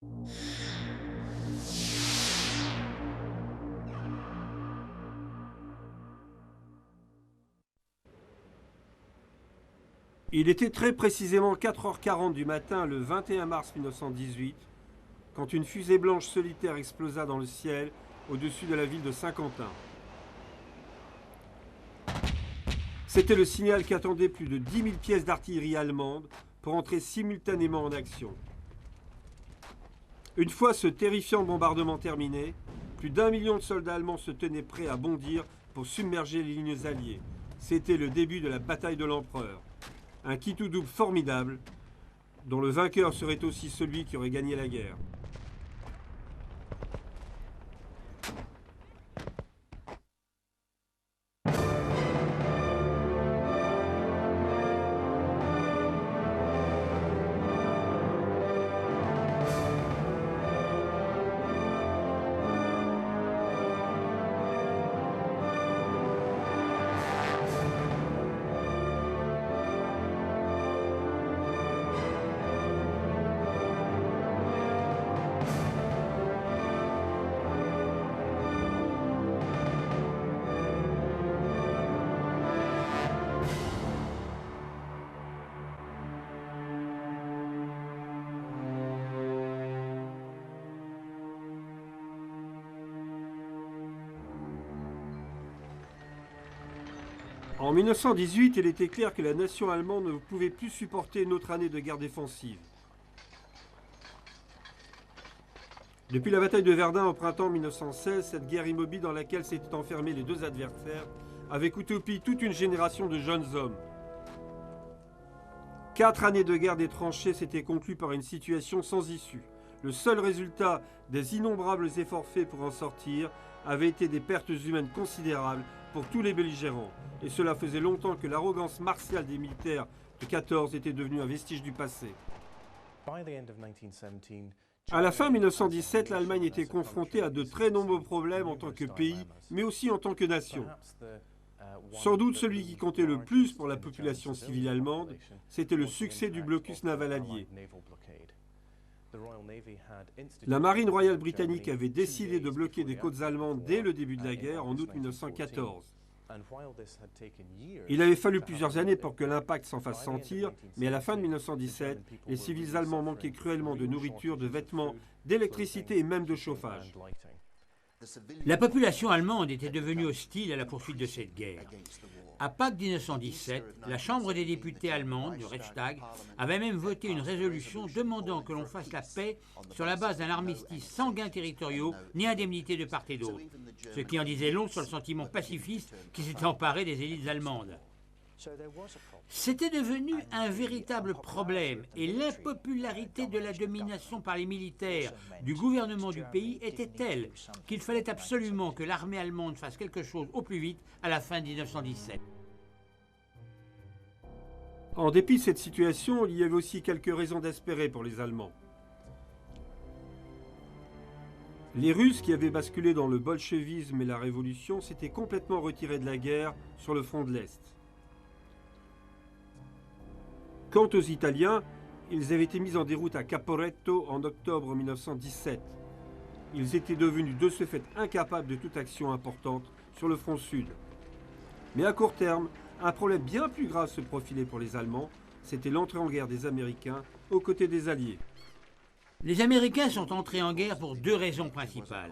Il était très précisément 4h40 du matin le 21 mars 1918 quand une fusée blanche solitaire explosa dans le ciel au-dessus de la ville de Saint-Quentin. C'était le signal qu'attendaient plus de 10 000 pièces d'artillerie allemande pour entrer simultanément en action. Une fois ce terrifiant bombardement terminé, plus d'1 million de soldats allemands se tenaient prêts à bondir pour submerger les lignes alliées. C'était le début de la bataille de l'Empereur. Un qui-tout-double formidable, dont le vainqueur serait aussi celui qui aurait gagné la guerre. En 1918, il était clair que la nation allemande ne pouvait plus supporter une autre année de guerre défensive. Depuis la bataille de Verdun au printemps 1916, cette guerre immobile dans laquelle s'étaient enfermés les deux adversaires avait coûté au pays toute une génération de jeunes hommes. 4 années de guerre des tranchées s'étaient conclues par une situation sans issue. Le seul résultat des innombrables efforts faits pour en sortir avait été des pertes humaines considérables pour tous les belligérants. Et cela faisait longtemps que l'arrogance martiale des militaires de 14 était devenue un vestige du passé. À la fin 1917, l'Allemagne était confrontée à de très nombreux problèmes en tant que pays, mais aussi en tant que nation. Sans doute celui qui comptait le plus pour la population civile allemande, c'était le succès du blocus naval allié. La marine royale britannique avait décidé de bloquer des côtes allemandes dès le début de la guerre, en août 1914. Il avait fallu plusieurs années pour que l'impact s'en fasse sentir, mais à la fin de 1917, les civils allemands manquaient cruellement de nourriture, de vêtements, d'électricité et même de chauffage. La population allemande était devenue hostile à la poursuite de cette guerre. À Pâques 1917, la Chambre des députés allemande, le Reichstag, avait même voté une résolution demandant que l'on fasse la paix sur la base d'un armistice sans gains territoriaux ni indemnités de part et d'autre, ce qui en disait long sur le sentiment pacifiste qui s'était emparé des élites allemandes. C'était devenu un véritable problème et l'impopularité de la domination par les militaires du gouvernement du pays était telle qu'il fallait absolument que l'armée allemande fasse quelque chose au plus vite à la fin de 1917. En dépit de cette situation, il y avait aussi quelques raisons d'espérer pour les Allemands. Les Russes, qui avaient basculé dans le bolchevisme et la révolution, s'étaient complètement retirés de la guerre sur le front de l'Est. Quant aux Italiens, ils avaient été mis en déroute à Caporetto en octobre 1917. Ils étaient devenus de ce fait incapables de toute action importante sur le front sud. Mais à court terme, un problème bien plus grave se profilait pour les Allemands, c'était l'entrée en guerre des Américains aux côtés des Alliés. Les Américains sont entrés en guerre pour 2 raisons principales.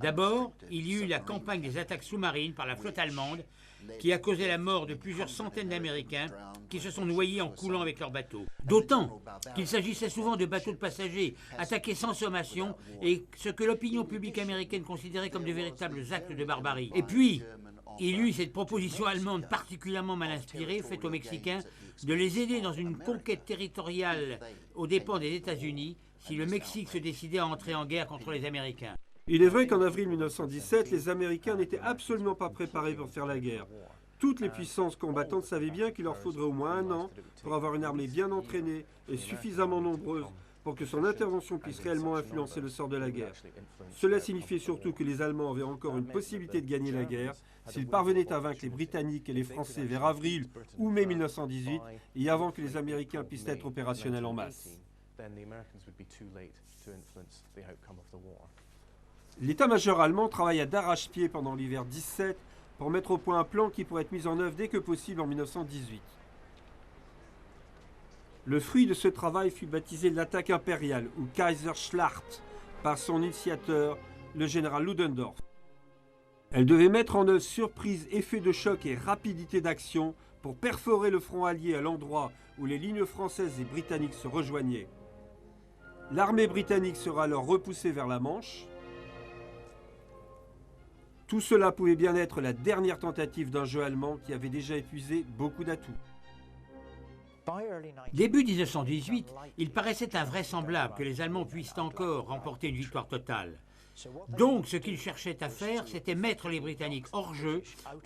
D'abord, il y eut la campagne des attaques sous-marines par la flotte allemande qui a causé la mort de plusieurs centaines d'Américains qui se sont noyés en coulant avec leurs bateaux. D'autant qu'il s'agissait souvent de bateaux de passagers attaqués sans sommation et ce que l'opinion publique américaine considérait comme de véritables actes de barbarie. Et puis, il y eut cette proposition allemande particulièrement mal inspirée faite aux Mexicains de les aider dans une conquête territoriale aux dépens des États-Unis si le Mexique se décidait à entrer en guerre contre les Américains. Il est vrai qu'en avril 1917, les Américains n'étaient absolument pas préparés pour faire la guerre. Toutes les puissances combattantes savaient bien qu'il leur faudrait au moins 1 an pour avoir une armée bien entraînée et suffisamment nombreuse pour que son intervention puisse réellement influencer le sort de la guerre. Cela signifiait surtout que les Allemands avaient encore une possibilité de gagner la guerre s'ils parvenaient à vaincre les Britanniques et les Français vers avril ou mai 1918 et avant que les Américains puissent être opérationnels en masse. L'état-major allemand travailla d'arrache-pied pendant l'hiver 17 pour mettre au point un plan qui pourrait être mis en œuvre dès que possible en 1918. Le fruit de ce travail fut baptisé l'attaque impériale, ou Kaiserschlacht, par son initiateur, le général Ludendorff. Elle devait mettre en œuvre surprise, effet de choc et rapidité d'action pour perforer le front allié à l'endroit où les lignes françaises et britanniques se rejoignaient. L'armée britannique sera alors repoussée vers la Manche. Tout cela pouvait bien être la dernière tentative d'un jeu allemand qui avait déjà épuisé beaucoup d'atouts. Début 1918, il paraissait invraisemblable que les Allemands puissent encore remporter une victoire totale. Donc, ce qu'ils cherchaient à faire, c'était mettre les Britanniques hors jeu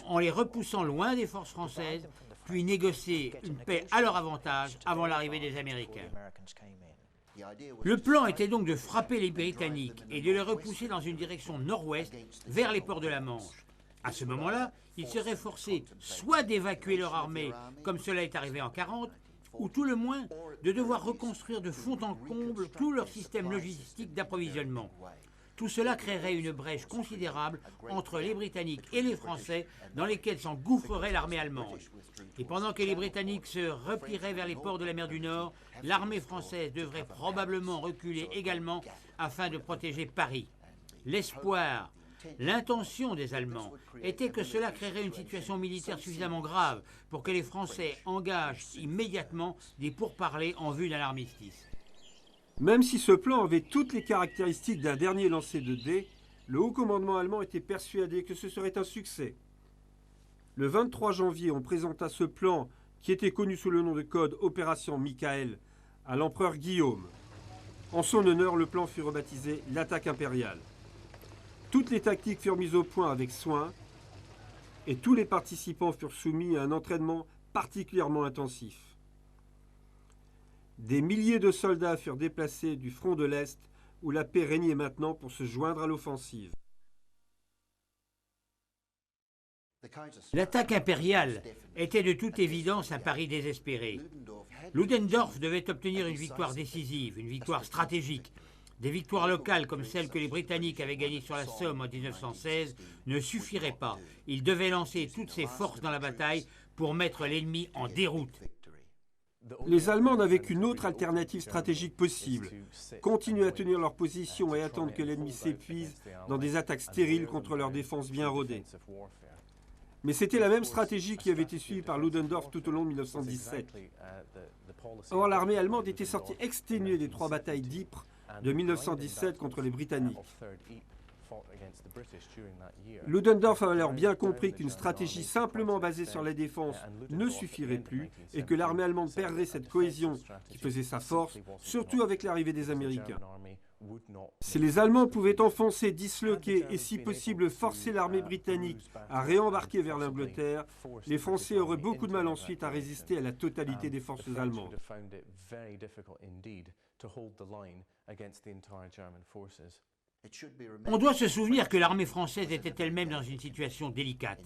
en les repoussant loin des forces françaises, puis négocier une paix à leur avantage avant l'arrivée des Américains. Le plan était donc de frapper les Britanniques et de les repousser dans une direction nord-ouest vers les ports de la Manche. À ce moment-là, ils seraient forcés soit d'évacuer leur armée, comme cela est arrivé en 1940, ou tout le moins de devoir reconstruire de fond en comble tout leur système logistique d'approvisionnement. Tout cela créerait une brèche considérable entre les Britanniques et les Français dans lesquels s'engouffrerait l'armée allemande. Et pendant que les Britanniques se replieraient vers les ports de la mer du Nord, l'armée française devrait probablement reculer également afin de protéger Paris. L'espoir, l'intention des Allemands était que cela créerait une situation militaire suffisamment grave pour que les Français engagent immédiatement des pourparlers en vue d'un armistice. Même si ce plan avait toutes les caractéristiques d'un dernier lancer de dés, le haut commandement allemand était persuadé que ce serait un succès. Le 23 janvier, on présenta ce plan, qui était connu sous le nom de code Opération Michael, à l'empereur Guillaume. En son honneur, le plan fut rebaptisé l'attaque impériale. Toutes les tactiques furent mises au point avec soin, et tous les participants furent soumis à un entraînement particulièrement intensif. Des milliers de soldats furent déplacés du front de l'Est, où la paix régnait maintenant, pour se joindre à l'offensive. L'attaque impériale était de toute évidence un pari désespéré. Ludendorff devait obtenir une victoire décisive, une victoire stratégique. Des victoires locales comme celles que les Britanniques avaient gagnées sur la Somme en 1916 ne suffiraient pas. Il devait lancer toutes ses forces dans la bataille pour mettre l'ennemi en déroute. Les Allemands n'avaient qu'une autre alternative stratégique possible, continuer à tenir leur position et attendre que l'ennemi s'épuise dans des attaques stériles contre leurs défenses bien rodées. Mais c'était la même stratégie qui avait été suivie par Ludendorff tout au long de 1917. Or, l'armée allemande était sortie exténuée des 3 batailles d'Ypres de 1917 contre les Britanniques. Ludendorff avait alors bien compris qu'une stratégie simplement basée sur la défense ne suffirait plus et que l'armée allemande perdrait cette cohésion qui faisait sa force, surtout avec l'arrivée des Américains. Si les Allemands pouvaient enfoncer, disloquer et si possible forcer l'armée britannique à réembarquer vers l'Angleterre, les Français auraient beaucoup de mal ensuite à résister à la totalité des forces allemandes. On doit se souvenir que l'armée française était elle-même dans une situation délicate.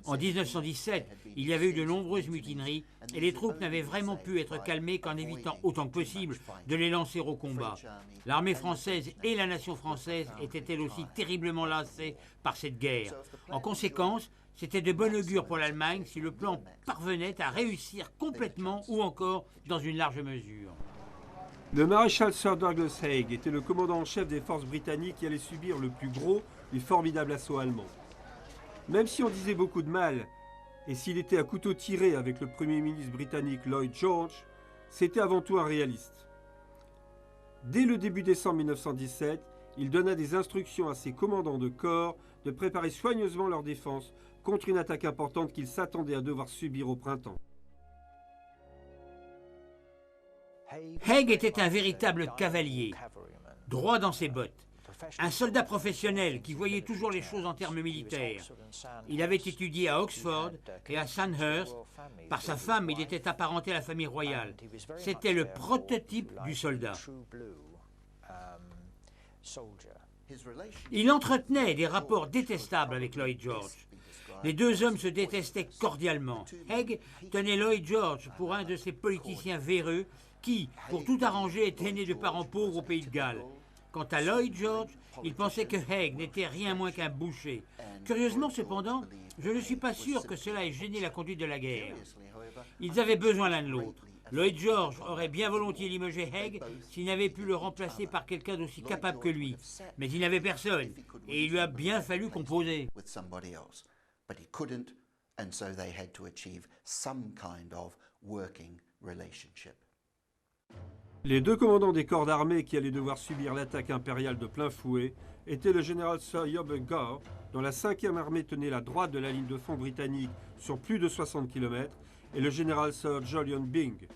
En 1917, il y avait eu de nombreuses mutineries et les troupes n'avaient vraiment pu être calmées qu'en évitant autant que possible de les lancer au combat. L'armée française et la nation française étaient elles aussi terriblement lassées par cette guerre. En conséquence, c'était de bon augure pour l'Allemagne si le plan parvenait à réussir complètement ou encore dans une large mesure. Le maréchal Sir Douglas Haig était le commandant en chef des forces britanniques qui allaient subir le plus gros et formidable assaut allemand. Même si on disait beaucoup de mal, et s'il était à couteau tiré avec le premier ministre britannique Lloyd George, c'était avant tout un réaliste. Dès le début décembre 1917, il donna des instructions à ses commandants de corps de préparer soigneusement leur défense contre une attaque importante qu'ils s'attendaient à devoir subir au printemps. Haig était un véritable cavalier, droit dans ses bottes. Un soldat professionnel qui voyait toujours les choses en termes militaires. Il avait étudié à Oxford et à Sandhurst. Par sa femme, il était apparenté à la famille royale. C'était le prototype du soldat. Il entretenait des rapports détestables avec Lloyd George. Les deux hommes se détestaient cordialement. Haig tenait Lloyd George pour un de ces politiciens véreux qui, pour tout arranger, était né de parents pauvres au Pays de Galles. Quant à Lloyd George, il pensait que Haig n'était rien moins qu'un boucher. Curieusement cependant, je ne suis pas sûr que cela ait gêné la conduite de la guerre. Ils avaient besoin l'un de l'autre. Lloyd George aurait bien volontiers limogé Haig s'il n'avait pu le remplacer par quelqu'un d'aussi capable que lui. Mais il n'avait personne, et il lui a bien fallu composer. Les deux commandants des corps d'armée qui allaient devoir subir l'attaque impériale de plein fouet étaient le général Sir Yobe Gore, dont la 5e armée tenait la droite de la ligne de front britannique sur plus de 60 km, et le général Sir Julian Byng.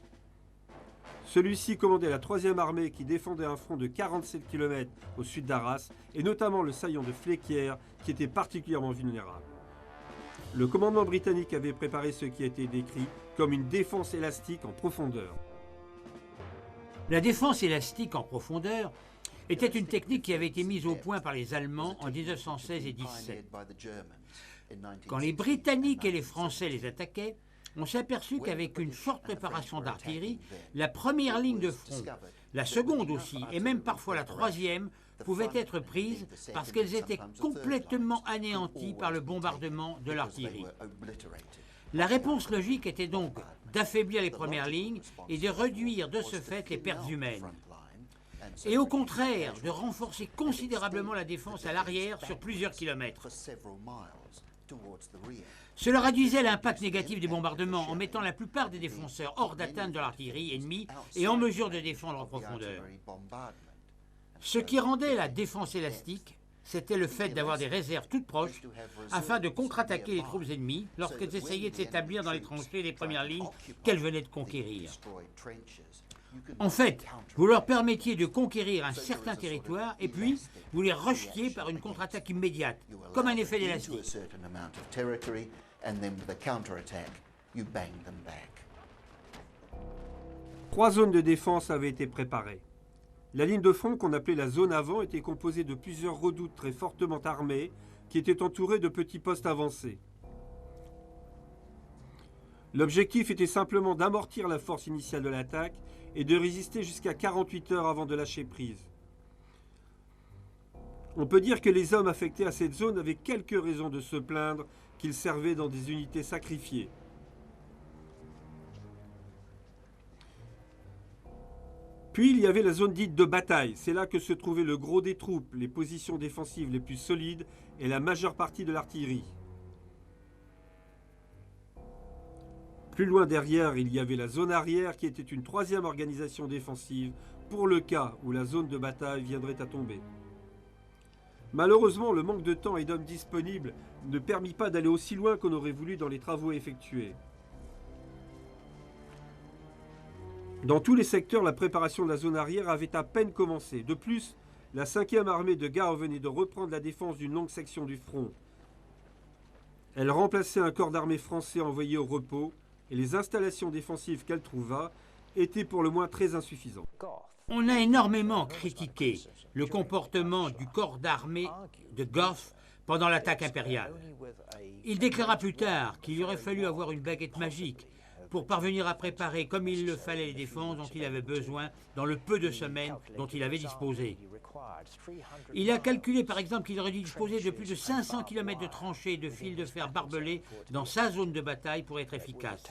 Celui-ci commandait la 3e armée qui défendait un front de 47 km au sud d'Arras, et notamment le saillant de Fléquières, qui était particulièrement vulnérable. Le commandement britannique avait préparé ce qui a été décrit comme une défense élastique en profondeur. La défense élastique en profondeur était une technique qui avait été mise au point par les Allemands en 1916 et 1917. Quand les Britanniques et les Français les attaquaient, on s'est aperçu qu'avec une forte préparation d'artillerie, la première ligne de front, la seconde aussi, et même parfois la 3e, pouvaient être prises parce qu'elles étaient complètement anéanties par le bombardement de l'artillerie. La réponse logique était donc d'affaiblir les premières lignes et de réduire de ce fait les pertes humaines. Et au contraire, de renforcer considérablement la défense à l'arrière sur plusieurs kilomètres. Cela réduisait l'impact négatif des bombardements en mettant la plupart des défenseurs hors d'atteinte de l'artillerie ennemie et en mesure de défendre en profondeur. Ce qui rendait la défense élastique, c'était le fait d'avoir des réserves toutes proches afin de contre-attaquer les troupes ennemies lorsqu'elles essayaient de s'établir dans les tranchées des premières lignes qu'elles venaient de conquérir. En fait, vous leur permettiez de conquérir un certain territoire et puis vous les rejetiez par une contre-attaque immédiate, comme un effet d'élastique. 3 zones de défense avaient été préparées. La ligne de front qu'on appelait la zone avant était composée de plusieurs redoutes très fortement armées qui étaient entourées de petits postes avancés. L'objectif était simplement d'amortir la force initiale de l'attaque et de résister jusqu'à 48 heures avant de lâcher prise. On peut dire que les hommes affectés à cette zone avaient quelques raisons de se plaindre qu'ils servaient dans des unités sacrifiées. Puis il y avait la zone dite de bataille. C'est là que se trouvait le gros des troupes, les positions défensives les plus solides et la majeure partie de l'artillerie. Plus loin derrière, il y avait la zone arrière qui était une 3e organisation défensive pour le cas où la zone de bataille viendrait à tomber. Malheureusement, le manque de temps et d'hommes disponibles ne permit pas d'aller aussi loin qu'on aurait voulu dans les travaux effectués. Dans tous les secteurs, la préparation de la zone arrière avait à peine commencé. De plus, la 5e armée de Gare venait de reprendre la défense d'une longue section du front. Elle remplaçait un corps d'armée français envoyé au repos, et les installations défensives qu'elle trouva étaient pour le moins très insuffisantes. On a énormément critiqué le comportement du corps d'armée de Gough pendant l'attaque impériale. Il déclara plus tard qu'il aurait fallu avoir une baguette magique pour parvenir à préparer comme il le fallait les défenses dont il avait besoin dans le peu de semaines dont il avait disposé. Il a calculé par exemple qu'il aurait dû disposer de plus de 500 km de tranchées et de fils de fer barbelés dans sa zone de bataille pour être efficace.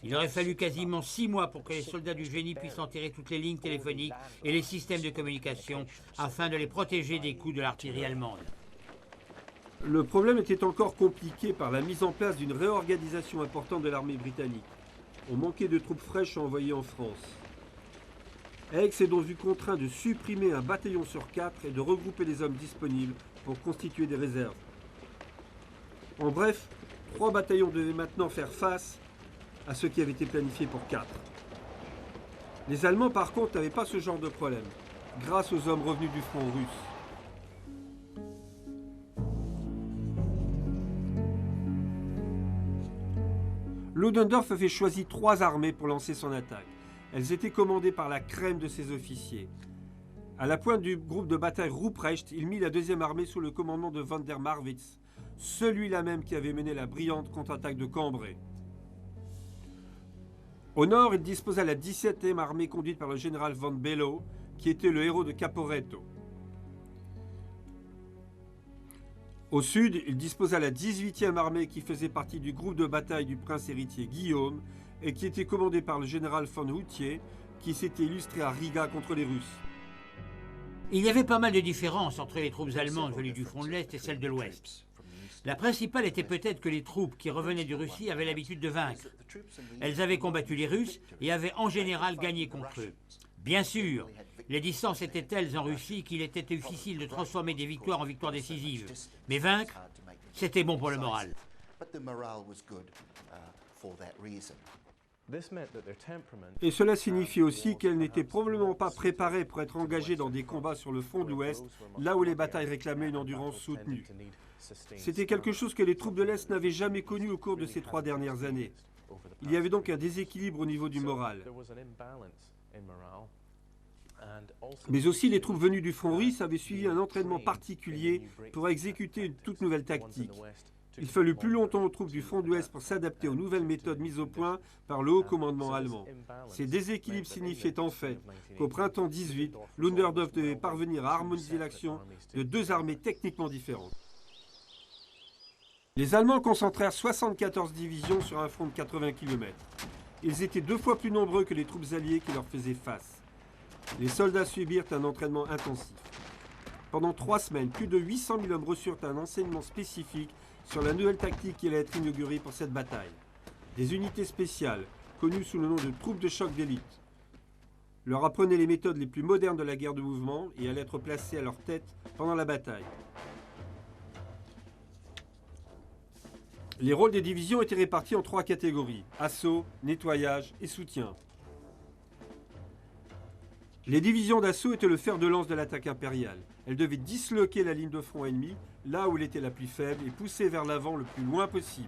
Il aurait fallu quasiment 6 mois pour que les soldats du génie puissent enterrer toutes les lignes téléphoniques et les systèmes de communication afin de les protéger des coups de l'artillerie allemande. Le problème était encore compliqué par la mise en place d'une réorganisation importante de l'armée britannique. On manquait de troupes fraîches à envoyer en France. Haig s'est donc vu contraint de supprimer un bataillon sur 4 et de regrouper les hommes disponibles pour constituer des réserves. En bref, 3 bataillons devaient maintenant faire face à ce qui avait été planifié pour 4. Les Allemands, par contre, n'avaient pas ce genre de problème, grâce aux hommes revenus du front russe. Ludendorff avait choisi 3 armées pour lancer son attaque. Elles étaient commandées par la crème de ses officiers. À la pointe du groupe de bataille Ruprecht, il mit la 2e armée sous le commandement de von der Marwitz, celui-là même qui avait mené la brillante contre-attaque de Cambrai. Au nord, il disposa la 17e armée conduite par le général von Below, qui était le héros de Caporetto. Au sud, il disposa la 18e armée qui faisait partie du groupe de bataille du prince héritier Guillaume et qui était commandé par le général von Houtier, qui s'était illustré à Riga contre les Russes. Il y avait pas mal de différences entre les troupes allemandes venues du front de l'Est et celles de l'Ouest. La principale était peut-être que les troupes qui revenaient de Russie avaient l'habitude de vaincre. Elles avaient combattu les Russes et avaient en général gagné contre eux. Bien sûr, les distances étaient telles en Russie qu'il était difficile de transformer des victoires en victoires décisives. Mais vaincre, c'était bon pour le moral. Et cela signifie aussi qu'elles n'étaient probablement pas préparées pour être engagées dans des combats sur le front de l'Ouest, là où les batailles réclamaient une endurance soutenue. C'était quelque chose que les troupes de l'Est n'avaient jamais connu au cours de ces 3 dernières années. Il y avait donc un déséquilibre au niveau du moral. Mais aussi, les troupes venues du front russe avaient suivi un entraînement particulier pour exécuter une toute nouvelle tactique. Il fallut plus longtemps aux troupes du front de l'Ouest pour s'adapter aux nouvelles méthodes mises au point par le haut commandement allemand. Ces déséquilibres signifiaient en fait qu'au printemps 18, Ludendorff devait parvenir à harmoniser l'action de 2 armées techniquement différentes. Les Allemands concentrèrent 74 divisions sur un front de 80 km. Ils étaient 2 fois plus nombreux que les troupes alliées qui leur faisaient face. Les soldats subirent un entraînement intensif. Pendant 3 semaines, plus de 800 000 hommes reçurent un enseignement spécifique sur la nouvelle tactique qui allait être inaugurée pour cette bataille. Des unités spéciales, connues sous le nom de troupes de choc d'élite, leur apprenaient les méthodes les plus modernes de la guerre de mouvement et allaient être placées à leur tête pendant la bataille. Les rôles des divisions étaient répartis en 3 catégories: assaut, nettoyage et soutien. Les divisions d'assaut étaient le fer de lance de l'attaque impériale. Elles devaient disloquer la ligne de front ennemie, là où elle était la plus faible, et pousser vers l'avant le plus loin possible.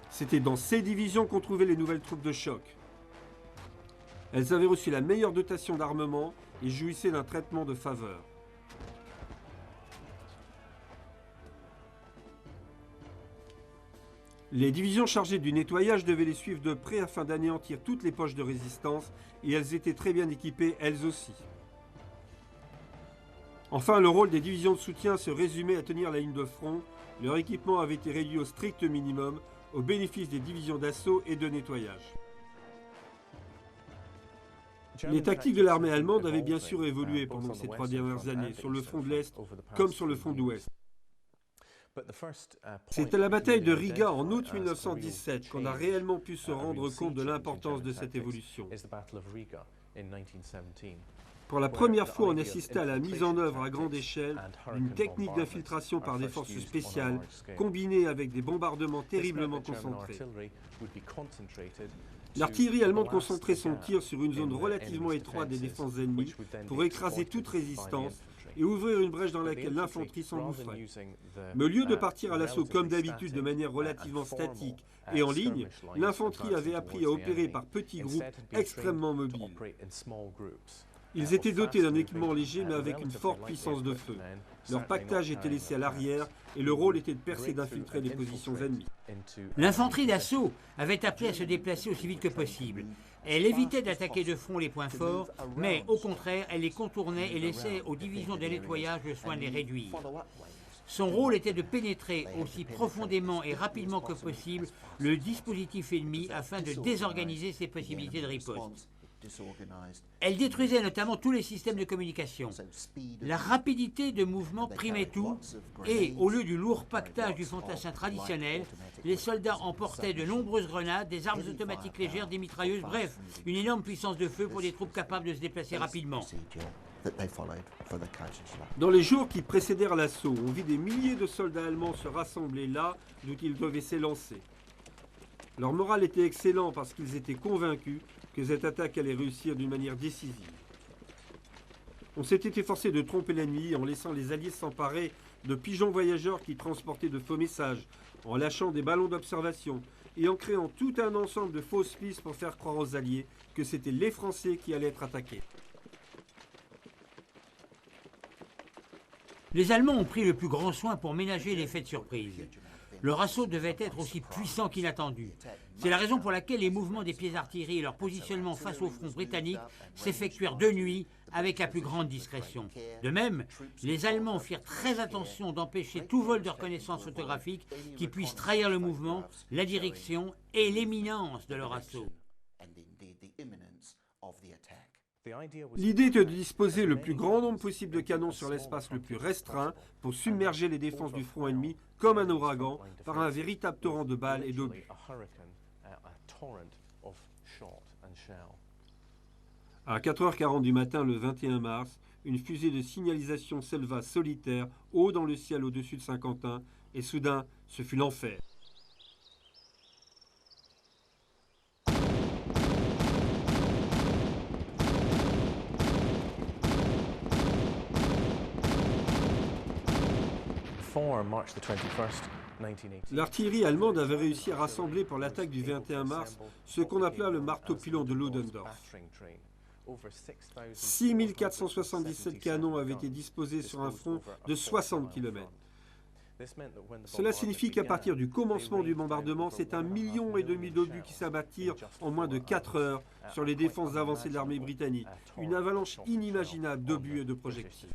C'était dans ces divisions qu'on trouvait les nouvelles troupes de choc. Elles avaient reçu la meilleure dotation d'armement et jouissaient d'un traitement de faveur. Les divisions chargées du nettoyage devaient les suivre de près afin d'anéantir toutes les poches de résistance, et elles étaient très bien équipées elles aussi. Enfin, le rôle des divisions de soutien se résumait à tenir la ligne de front. Leur équipement avait été réduit au strict minimum, au bénéfice des divisions d'assaut et de nettoyage. Les tactiques de l'armée allemande avaient bien sûr évolué pendant ces 3 dernières années, sur le front de l'Est comme sur le front de l'Ouest. C'est à la bataille de Riga en août 1917 qu'on a réellement pu se rendre compte de l'importance de cette évolution. Pour la première fois, on assistait à la mise en œuvre à grande échelle d'une technique d'infiltration par des forces spéciales, combinée avec des bombardements terriblement concentrés. L'artillerie allemande concentrait son tir sur une zone relativement étroite des défenses ennemies pour écraser toute résistance et ouvrir une brèche dans laquelle l'infanterie s'engouffrait. Mais au lieu de partir à l'assaut comme d'habitude de manière relativement statique et en ligne, l'infanterie avait appris à opérer par petits groupes extrêmement mobiles. Ils étaient dotés d'un équipement léger mais avec une forte puissance de feu. Leur pactage était laissé à l'arrière et le rôle était de percer et d'infiltrer les positions ennemies. L'infanterie d'assaut avait appris à se déplacer aussi vite que possible. Elle évitait d'attaquer de front les points forts, mais au contraire, elle les contournait et laissait aux divisions de nettoyage le soin de les réduire. Son rôle était de pénétrer aussi profondément et rapidement que possible le dispositif ennemi afin de désorganiser ses possibilités de riposte. Elle détruisait notamment tous les systèmes de communication. La rapidité de mouvement primait tout et, au lieu du lourd pactage du fantassin traditionnel, les soldats emportaient de nombreuses grenades, des armes automatiques légères, des mitrailleuses, bref, une énorme puissance de feu pour des troupes capables de se déplacer rapidement. Dans les jours qui précédèrent l'assaut, on vit des milliers de soldats allemands se rassembler là d'où ils devaient s'élancer. Leur moral était excellent parce qu'ils étaient convaincus que cette attaque allait réussir d'une manière décisive. On s'était efforcé de tromper l'ennemi en laissant les Alliés s'emparer de pigeons voyageurs qui transportaient de faux messages, en lâchant des ballons d'observation et en créant tout un ensemble de fausses pistes pour faire croire aux Alliés que c'était les Français qui allaient être attaqués. Les Allemands ont pris le plus grand soin pour ménager l'effet de surprise. leur assaut devait être aussi puissant qu'inattendu. C'est la raison pour laquelle les mouvements des pièces d'artillerie et leur positionnement face au front britannique s'effectuèrent de nuit avec la plus grande discrétion. De même, les Allemands firent très attention d'empêcher tout vol de reconnaissance photographique qui puisse trahir le mouvement, la direction et l'éminence de leur assaut. L'idée était de disposer le plus grand nombre possible de canons sur l'espace le plus restreint pour submerger les défenses du front ennemi comme un ouragan par un véritable torrent de balles et d'obus. À 4h40 du matin le 21 mars, une fusée de signalisation s'éleva solitaire haut dans le ciel au-dessus de Saint-Quentin et soudain, ce fut l'enfer. L'artillerie allemande avait réussi à rassembler pour l'attaque du 21 mars ce qu'on appela le marteau-pilon de Ludendorff. 6477 canons avaient été disposés sur un front de 60 km. Cela signifie qu'à partir du commencement du bombardement, c'est 1,5 million d'obus qui s'abattirent en moins de 4 heures sur les défenses avancées de l'armée britannique. Une avalanche inimaginable d'obus et de projectiles.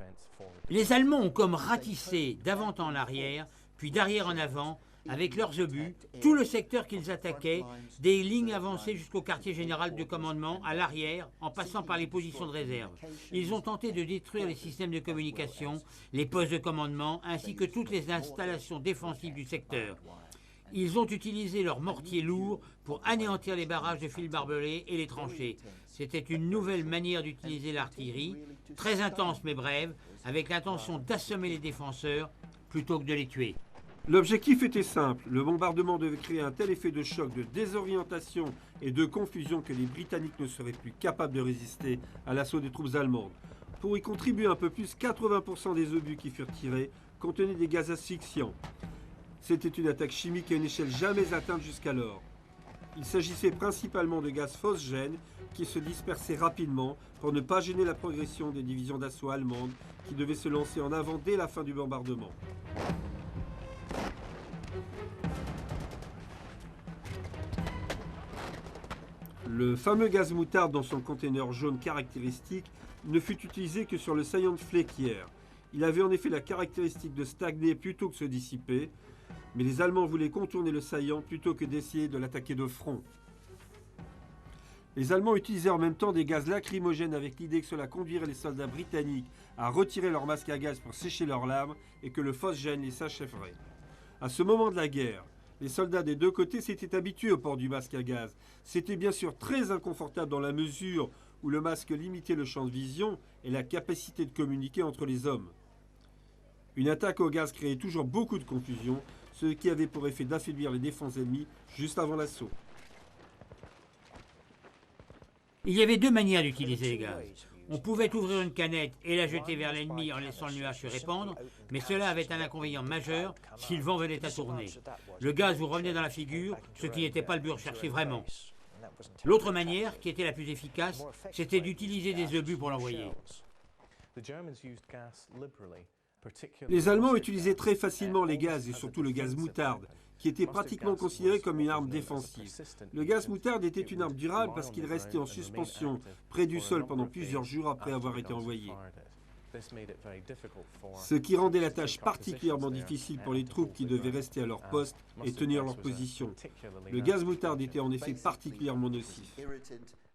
Les Allemands ont comme ratissé d'avant en arrière, puis d'arrière en avant, avec leurs obus, tout le secteur qu'ils attaquaient, des lignes avancées jusqu'au quartier général de commandement, à l'arrière, en passant par les positions de réserve. Ils ont tenté de détruire les systèmes de communication, les postes de commandement, ainsi que toutes les installations défensives du secteur. Ils ont utilisé leurs mortiers lourds pour anéantir les barrages de fils barbelés et les tranchées. C'était une nouvelle manière d'utiliser l'artillerie, très intense mais brève, avec l'intention d'assommer les défenseurs plutôt que de les tuer. L'objectif était simple, le bombardement devait créer un tel effet de choc, de désorientation et de confusion que les Britanniques ne seraient plus capables de résister à l'assaut des troupes allemandes. Pour y contribuer un peu plus, 80% des obus qui furent tirés contenaient des gaz asphyxiants. C'était une attaque chimique à une échelle jamais atteinte jusqu'alors. Il s'agissait principalement de gaz phosgène qui se dispersaient rapidement pour ne pas gêner la progression des divisions d'assaut allemandes qui devaient se lancer en avant dès la fin du bombardement. Le fameux gaz moutarde dans son conteneur jaune caractéristique ne fut utilisé que sur le saillant de Flequières. Il avait en effet la caractéristique de stagner plutôt que de se dissiper, mais les Allemands voulaient contourner le saillant plutôt que d'essayer de l'attaquer de front. Les Allemands utilisaient en même temps des gaz lacrymogènes avec l'idée que cela conduirait les soldats britanniques à retirer leur masque à gaz pour sécher leurs larmes et que le phosgène les achèverait. À ce moment de la guerre, les soldats des deux côtés s'étaient habitués au port du masque à gaz. C'était bien sûr très inconfortable dans la mesure où le masque limitait le champ de vision et la capacité de communiquer entre les hommes. Une attaque au gaz créait toujours beaucoup de confusion, ce qui avait pour effet d'affaiblir les défenses ennemies juste avant l'assaut. Il y avait deux manières d'utiliser les gaz. On pouvait ouvrir une canette et la jeter vers l'ennemi en laissant le nuage se répandre, mais cela avait un inconvénient majeur si le vent venait à tourner. Le gaz vous revenait dans la figure, ce qui n'était pas le but recherché vraiment. L'autre manière, qui était la plus efficace, c'était d'utiliser des obus pour l'envoyer. Les Allemands utilisaient très facilement les gaz et surtout le gaz moutarde, qui était pratiquement considéré comme une arme défensive. Le gaz moutarde était une arme durable parce qu'il restait en suspension près du sol pendant plusieurs jours après avoir été envoyé. Ce qui rendait la tâche particulièrement difficile pour les troupes qui devaient rester à leur poste et tenir leur position. Le gaz moutarde était en effet particulièrement nocif.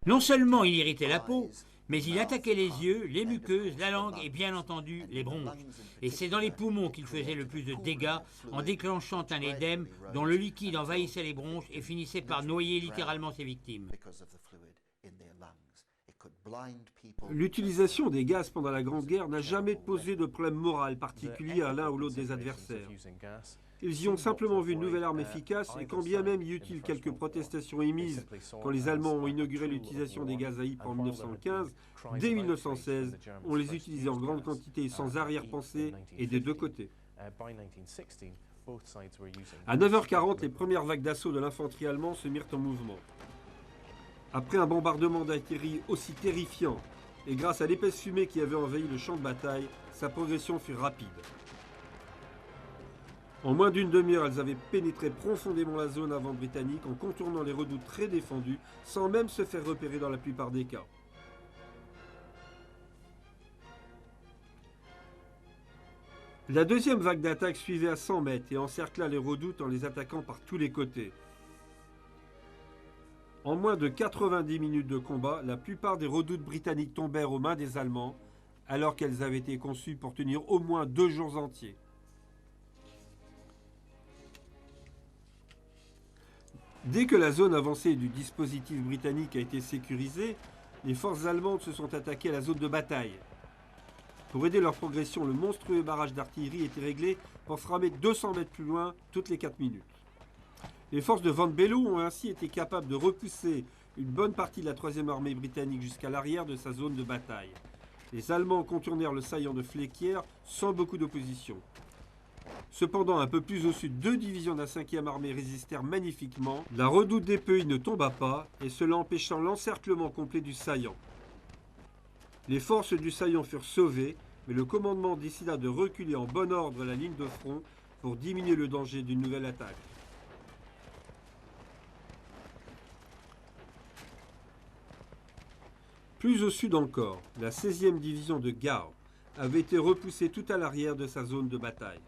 Non seulement il irritait la peau, mais il attaquait les yeux, les muqueuses, la langue et bien entendu les bronches. Et c'est dans les poumons qu'il faisait le plus de dégâts en déclenchant un édème dont le liquide envahissait les bronches et finissait par noyer littéralement ses victimes. L'utilisation des gaz pendant la Grande Guerre n'a jamais posé de problème moral particulier à l'un ou l'autre des adversaires. Ils y ont simplement vu une nouvelle arme efficace et quand bien même y eut-il quelques protestations émises quand les Allemands ont inauguré l'utilisation des gaz à hype en 1915, dès 1916, on les utilisait en grande quantité sans arrière-pensée et des deux côtés. À 9h40, les premières vagues d'assaut de l'infanterie allemande se mirent en mouvement. Après un bombardement d'artillerie aussi terrifiant, et grâce à l'épaisse fumée qui avait envahi le champ de bataille, sa progression fut rapide. En moins d'une demi-heure, elles avaient pénétré profondément la zone avant britannique en contournant les redoutes très défendues, sans même se faire repérer dans la plupart des cas. La deuxième vague d'attaque suivait à 100 mètres et encercla les redoutes en les attaquant par tous les côtés. En moins de 90 minutes de combat, la plupart des redoutes britanniques tombèrent aux mains des Allemands, alors qu'elles avaient été conçues pour tenir au moins 2 jours entiers. Dès que la zone avancée du dispositif britannique a été sécurisée, les forces allemandes se sont attaquées à la zone de bataille. Pour aider leur progression, le monstrueux barrage d'artillerie était réglé pour framer 200 mètres plus loin toutes les 4 minutes. Les forces de Von Below ont ainsi été capables de repousser une bonne partie de la 3e armée britannique jusqu'à l'arrière de sa zone de bataille. Les Allemands contournèrent le saillant de Flequières sans beaucoup d'opposition. Cependant, un peu plus au sud, 2 divisions de la 5e armée résistèrent magnifiquement. La redoute d'Épeuy ne tomba pas, et cela empêchant l'encerclement complet du saillant. Les forces du saillant furent sauvées, mais le commandement décida de reculer en bon ordre la ligne de front pour diminuer le danger d'une nouvelle attaque. Plus au sud encore, la 16e division de Gao avait été repoussée tout à l'arrière de sa zone de bataille.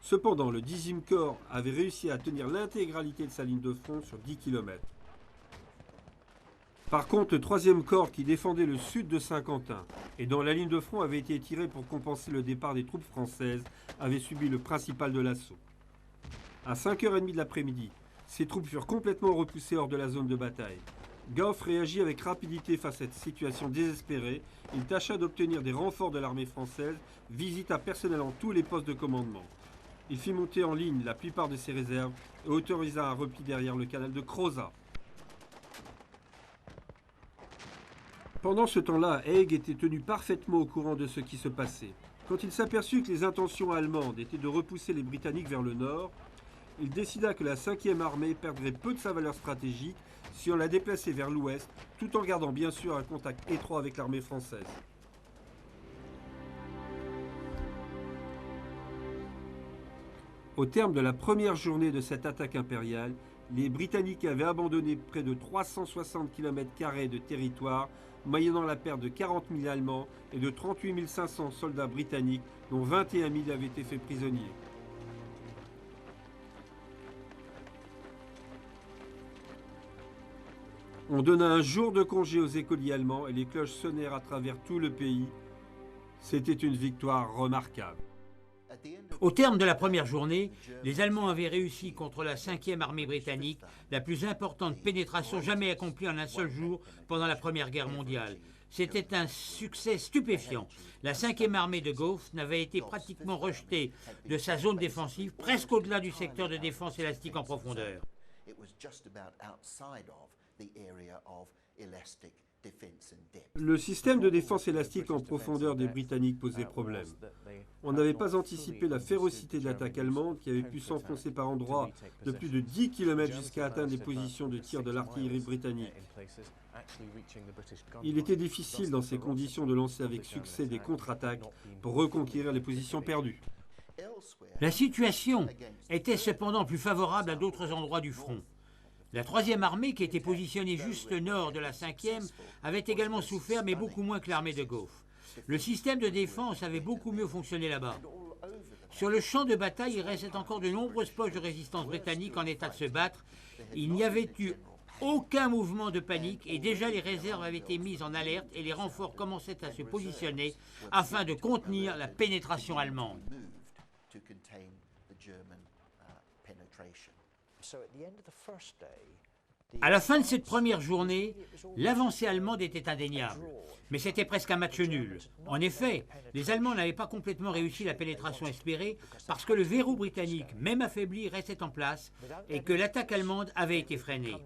Cependant, le 10e corps avait réussi à tenir l'intégralité de sa ligne de front sur 10 km. Par contre, le 3e corps qui défendait le sud de Saint-Quentin et dont la ligne de front avait été tirée pour compenser le départ des troupes françaises avait subi le principal de l'assaut. À 5h30 de l'après-midi, ces troupes furent complètement repoussées hors de la zone de bataille. Gauff réagit avec rapidité face à cette situation désespérée. Il tâcha d'obtenir des renforts de l'armée française, visita personnellement tous les postes de commandement. Il fit monter en ligne la plupart de ses réserves et autorisa un repli derrière le canal de Crozat. Pendant ce temps-là, Haig était tenu parfaitement au courant de ce qui se passait. Quand il s'aperçut que les intentions allemandes étaient de repousser les Britanniques vers le nord, il décida que la 5e armée perdrait peu de sa valeur stratégique si on la déplaçait vers l'ouest, tout en gardant bien sûr un contact étroit avec l'armée française. Au terme de la première journée de cette attaque impériale, les Britanniques avaient abandonné près de 360 km² de territoire, moyennant la perte de 40 000 Allemands et de 38 500 soldats britanniques, dont 21 000 avaient été faits prisonniers. On donna un jour de congé aux écoliers allemands et les cloches sonnèrent à travers tout le pays. C'était une victoire remarquable. Au terme de la première journée, les Allemands avaient réussi contre la 5e armée britannique, la plus importante pénétration jamais accomplie en un seul jour pendant la Première Guerre mondiale. C'était un succès stupéfiant. La 5e armée de Gauff n'avait été pratiquement rejetée de sa zone défensive, presque au-delà du secteur de défense élastique en profondeur. Le système de défense élastique en profondeur des Britanniques posait problème. On n'avait pas anticipé la férocité de l'attaque allemande qui avait pu s'enfoncer par endroits de plus de 10 km jusqu'à atteindre les positions de tir de l'artillerie britannique. Il était difficile dans ces conditions de lancer avec succès des contre-attaques pour reconquérir les positions perdues. La situation était cependant plus favorable à d'autres endroits du front. La 3e armée, qui était positionnée juste nord de la 5e, avait également souffert, mais beaucoup moins que l'armée de Gauff. Le système de défense avait beaucoup mieux fonctionné là-bas. Sur le champ de bataille, il restait encore de nombreuses poches de résistance britannique en état de se battre. Il n'y avait eu aucun mouvement de panique et déjà les réserves avaient été mises en alerte et les renforts commençaient à se positionner afin de contenir la pénétration allemande. À la fin de cette première journée, l'avancée allemande était indéniable. Mais c'était presque un match nul. En effet, les Allemands n'avaient pas complètement réussi la pénétration espérée parce que le verrou britannique, même affaibli, restait en place et que l'attaque allemande avait été freinée.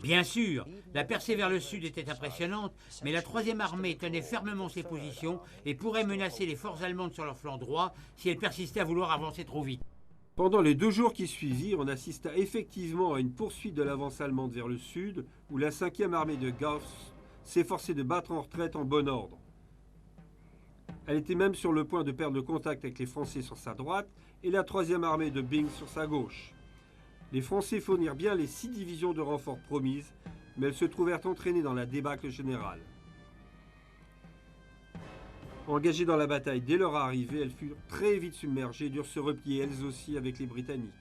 Bien sûr, la percée vers le sud était impressionnante, mais la 3e armée tenait fermement ses positions et pourrait menacer les forces allemandes sur leur flanc droit si elles persistaient à vouloir avancer trop vite. Pendant les 2 jours qui suivirent, on assista effectivement à une poursuite de l'avance allemande vers le sud, où la 5e armée de Gauff s'efforçait de battre en retraite en bon ordre. Elle était même sur le point de perdre le contact avec les Français sur sa droite et la 3e armée de Byng sur sa gauche. Les Français fournirent bien les 6 divisions de renforts promises, mais elles se trouvèrent entraînées dans la débâcle générale. Engagées dans la bataille dès leur arrivée, elles furent très vite submergées et durent se replier elles aussi avec les Britanniques.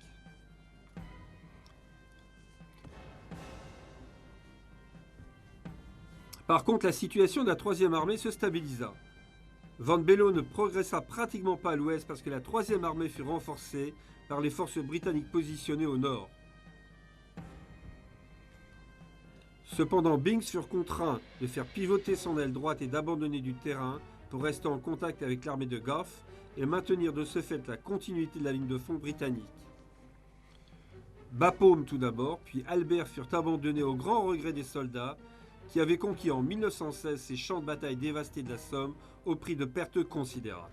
Par contre, la situation de la 3e armée se stabilisa. Van Bello ne progressa pratiquement pas à l'ouest parce que la 3e armée fut renforcée par les forces britanniques positionnées au nord. Cependant, Byng furent contraints de faire pivoter son aile droite et d'abandonner du terrain pour rester en contact avec l'armée de Gough et maintenir de ce fait la continuité de la ligne de front britannique. Bapaume tout d'abord, puis Albert furent abandonnés au grand regret des soldats qui avaient conquis en 1916 ces champs de bataille dévastés de la Somme au prix de pertes considérables.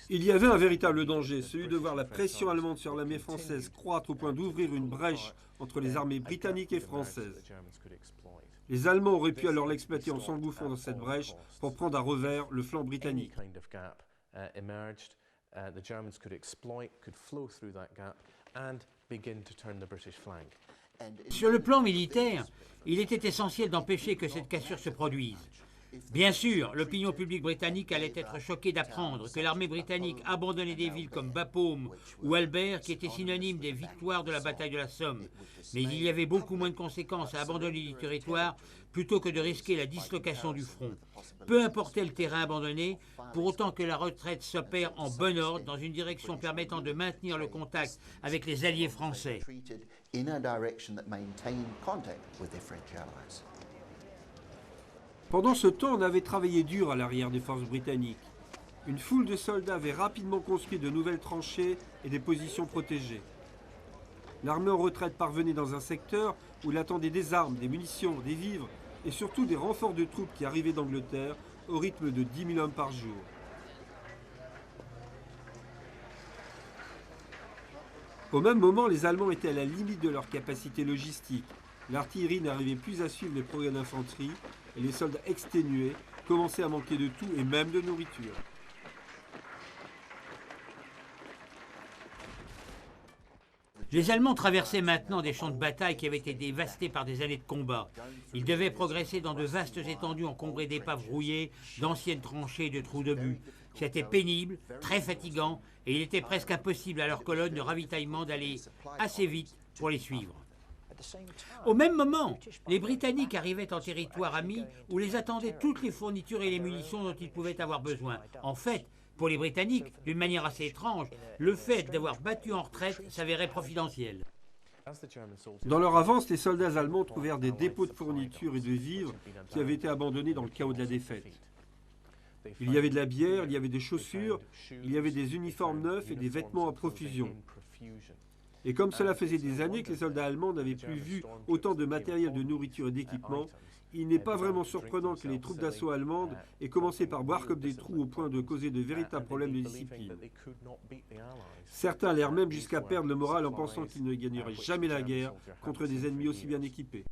Il y avait un véritable danger, celui de voir la pression allemande sur l'armée française croître au point d'ouvrir une brèche entre les armées britanniques et françaises. Les Allemands auraient pu alors l'exploiter en s'engouffrant dans cette brèche pour prendre à revers le flanc britannique. Sur le plan militaire, il était essentiel d'empêcher que cette cassure se produise. Bien sûr, l'opinion publique britannique allait être choquée d'apprendre que l'armée britannique abandonnait des villes comme Bapaume ou Albert, qui étaient synonymes des victoires de la bataille de la Somme. Mais il y avait beaucoup moins de conséquences à abandonner du territoire plutôt que de risquer la dislocation du front. Peu importait le terrain abandonné, pour autant que la retraite s'opère en bon ordre dans une direction permettant de maintenir le contact avec les alliés français. Pendant ce temps, on avait travaillé dur à l'arrière des forces britanniques. Une foule de soldats avait rapidement construit de nouvelles tranchées et des positions protégées. L'armée en retraite parvenait dans un secteur où il attendait des armes, des munitions, des vivres et surtout des renforts de troupes qui arrivaient d'Angleterre au rythme de 10 000 hommes par jour. Au même moment, les Allemands étaient à la limite de leur capacité logistique. L'artillerie n'arrivait plus à suivre les progrès d'infanterie et les soldats exténués commençaient à manquer de tout et même de nourriture. Les Allemands traversaient maintenant des champs de bataille qui avaient été dévastés par des années de combat. Ils devaient progresser dans de vastes étendues encombrées d'épaves rouillées, d'anciennes tranchées et de trous de but. C'était pénible, très fatigant, et il était presque impossible à leurs colonnes de ravitaillement d'aller assez vite pour les suivre. Au même moment, les Britanniques arrivaient en territoire ami où les attendaient toutes les fournitures et les munitions dont ils pouvaient avoir besoin. En fait, pour les Britanniques, d'une manière assez étrange, le fait d'avoir battu en retraite s'avérait providentiel. Dans leur avance, les soldats allemands trouvèrent des dépôts de fournitures et de vivres qui avaient été abandonnés dans le chaos de la défaite. Il y avait de la bière, il y avait des chaussures, il y avait des uniformes neufs et des vêtements à profusion. Et comme cela faisait des années que les soldats allemands n'avaient plus vu autant de matériel de nourriture et d'équipement, il n'est pas vraiment surprenant que les troupes d'assaut allemandes aient commencé par boire comme des trous au point de causer de véritables problèmes de discipline. Certains allèrent même jusqu'à perdre le moral en pensant qu'ils ne gagneraient jamais la guerre contre des ennemis aussi bien équipés.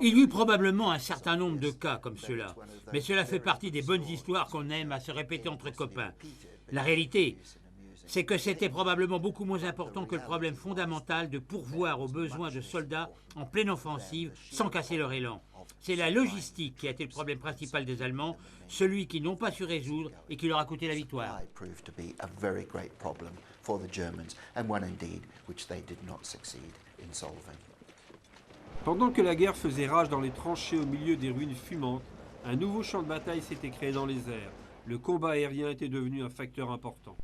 Il y eut probablement un certain nombre de cas comme cela, mais cela fait partie des bonnes histoires qu'on aime à se répéter entre copains. La réalité, c'est que c'était probablement beaucoup moins important que le problème fondamental de pourvoir aux besoins de soldats en pleine offensive sans casser leur élan. C'est la logistique qui a été le problème principal des Allemands, celui qu'ils n'ont pas su résoudre et qui leur a coûté la victoire. Pendant que la guerre faisait rage dans les tranchées au milieu des ruines fumantes, un nouveau champ de bataille s'était créé dans les airs. Le combat aérien était devenu un facteur important.